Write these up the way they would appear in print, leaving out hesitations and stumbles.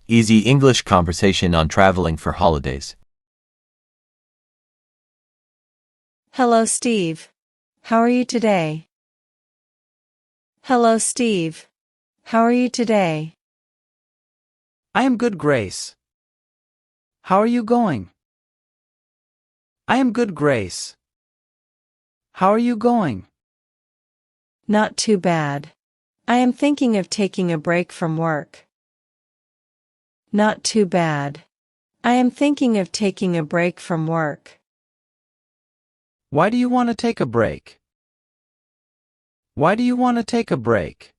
Easy English conversation on traveling for holidays. Hello, Steve. How are you today? Hello, Steve. How are you today? I am good, Grace. How are you going? I am good, Grace. How are you going? Not too bad. I am thinking of taking a break from work. Not too bad. I am thinking of taking a break from work. Why do you want to take a break? Why do you want to take a break?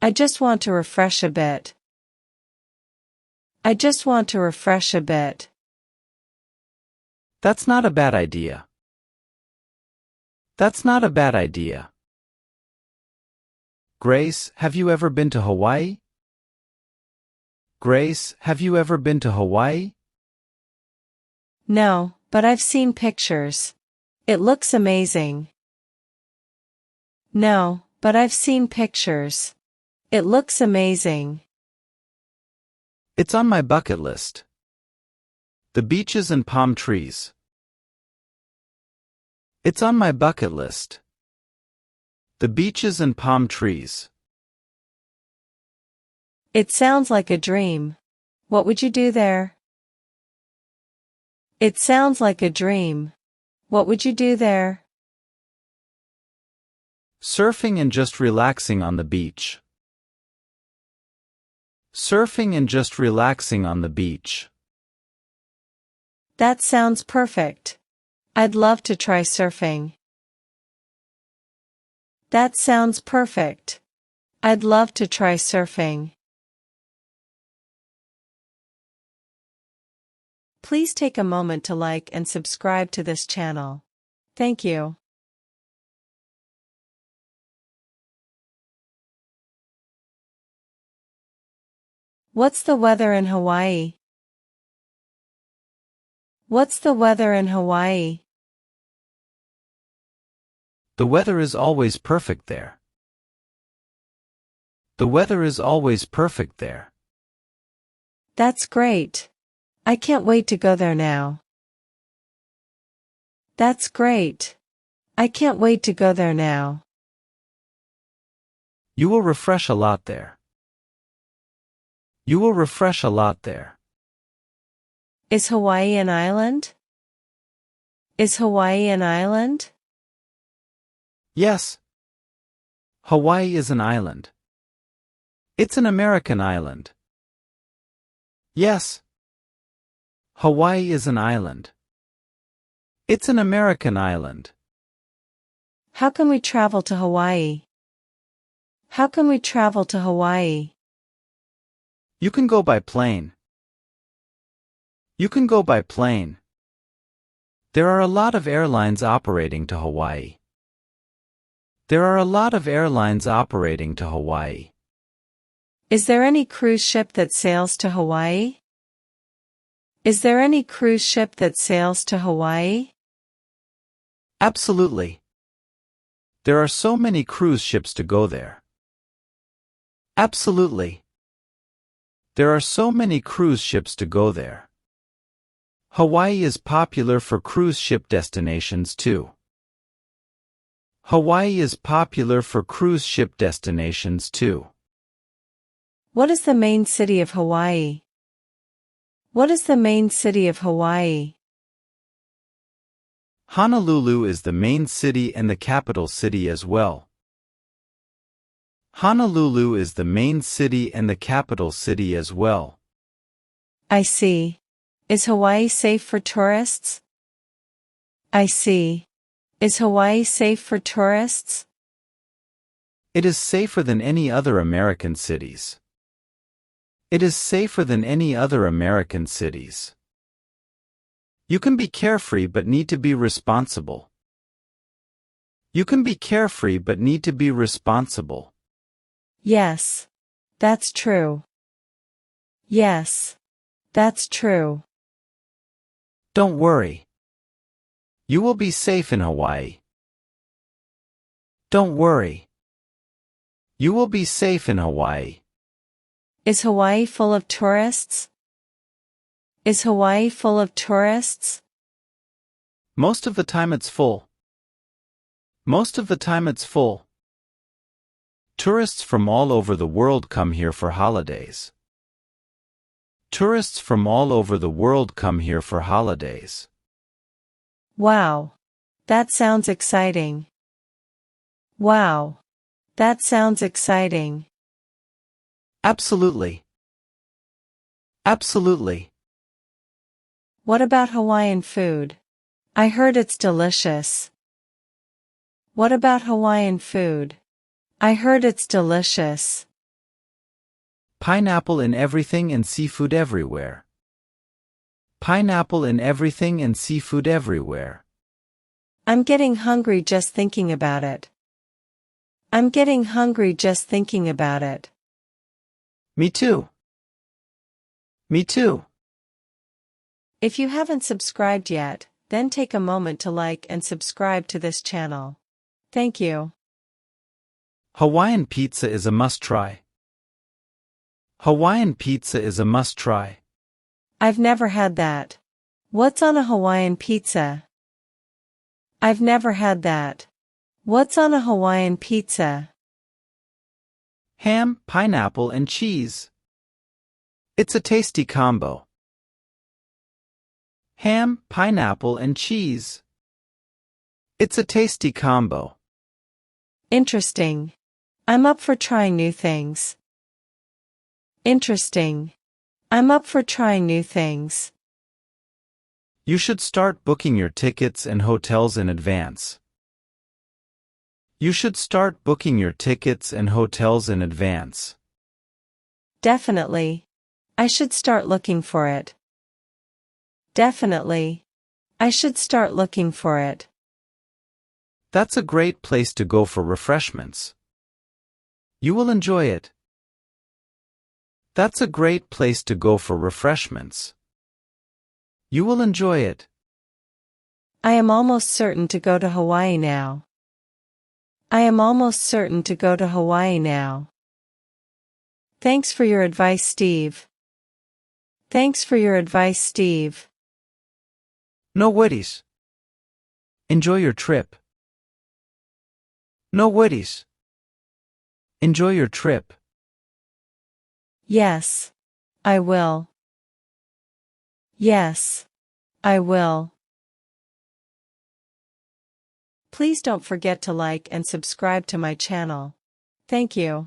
I just want to refresh a bit. I just want to refresh a bit. That's not a bad idea. That's not a bad idea. Grace, have you ever been to Hawaii? Grace, have you ever been to Hawaii? No, but I've seen pictures. It looks amazing. No, but I've seen pictures. It looks amazing. It's on my bucket list. The beaches and palm trees. It's on my bucket list. The beaches and palm trees. It sounds like a dream. What would you do there? It sounds like a dream. What would you do there? Surfing and just relaxing on the beach. Surfing and just relaxing on the beach. That sounds perfect. I'd love to try surfing. That sounds perfect. I'd love to try surfing. Please take a moment to like and subscribe to this channel. Thank you. What's the weather in Hawaii? What's the weather in Hawaii? The weather is always perfect there. The weather is always perfect there. That's great. I can't wait to go there now. That's great. I can't wait to go there now. You will refresh a lot there. You will refresh a lot there. Is Hawaii an island? Is Hawaii an island? Yes. Hawaii is an island. It's an American island. Yes. Hawaii is an island. It's an American island. How can we travel to Hawaii? How can we travel to Hawaii? You can go by plane. You can go by plane. There are a lot of airlines operating to Hawaii. There are a lot of airlines operating to Hawaii. Is there any cruise ship that sails to Hawaii? Is there any cruise ship that sails to Hawaii? Absolutely. There are so many cruise ships to go there. Absolutely. There are so many cruise ships to go there. Hawaii is popular for cruise ship destinations too. Hawaii is popular for cruise ship destinations too. What is the main city of Hawaii? What is the main city of Hawaii? Honolulu is the main city and the capital city as well. Honolulu is the main city and the capital city as well. I see. Is Hawaii safe for tourists? I see. Is Hawaii safe for tourists? It is safer than any other American cities. It is safer than any other American cities. You can be carefree but need to be responsible. You can be carefree but need to be responsible. Yes. That's true. Yes. That's true. Don't worry. You will be safe in Hawaii. Don't worry. You will be safe in Hawaii. Is Hawaii full of tourists? Is Hawaii full of tourists? Most of the time it's full. Most of the time it's full. Tourists from all over the world come here for holidays. Tourists from all over the world come here for holidays. Wow. That sounds exciting. Wow. That sounds exciting. Absolutely. Absolutely. What about Hawaiian food? I heard it's delicious. What about Hawaiian food? I heard it's delicious. Pineapple in everything and seafood everywhere. Pineapple in everything and seafood everywhere. I'm getting hungry just thinking about it. I'm getting hungry just thinking about it. Me too. Me too. If you haven't subscribed yet, then take a moment to like and subscribe to this channel. Thank you. Hawaiian pizza is a must-try. Hawaiian pizza is a must-try. I've never had that. What's on a Hawaiian pizza? I've never had that. What's on a Hawaiian pizza? Ham, pineapple, and cheese. It's a tasty combo. Ham, pineapple, and cheese. It's a tasty combo. Interesting. I'm up for trying new things. Interesting. I'm up for trying new things. You should start booking your tickets and hotels in advance. You should start booking your tickets and hotels in advance. Definitely. I should start looking for it. Definitely. I should start looking for it. That's a great place to go for refreshments. You will enjoy it. That's a great place to go for refreshments. You will enjoy it. I am almost certain to go to Hawaii now. I am almost certain to go to Hawaii now. Thanks for your advice, Steve. Thanks for your advice, Steve. No worries. Enjoy your trip. No worries. Enjoy your trip. Yes, I will. Yes, I will. Please don't forget to like and subscribe to my channel. Thank you.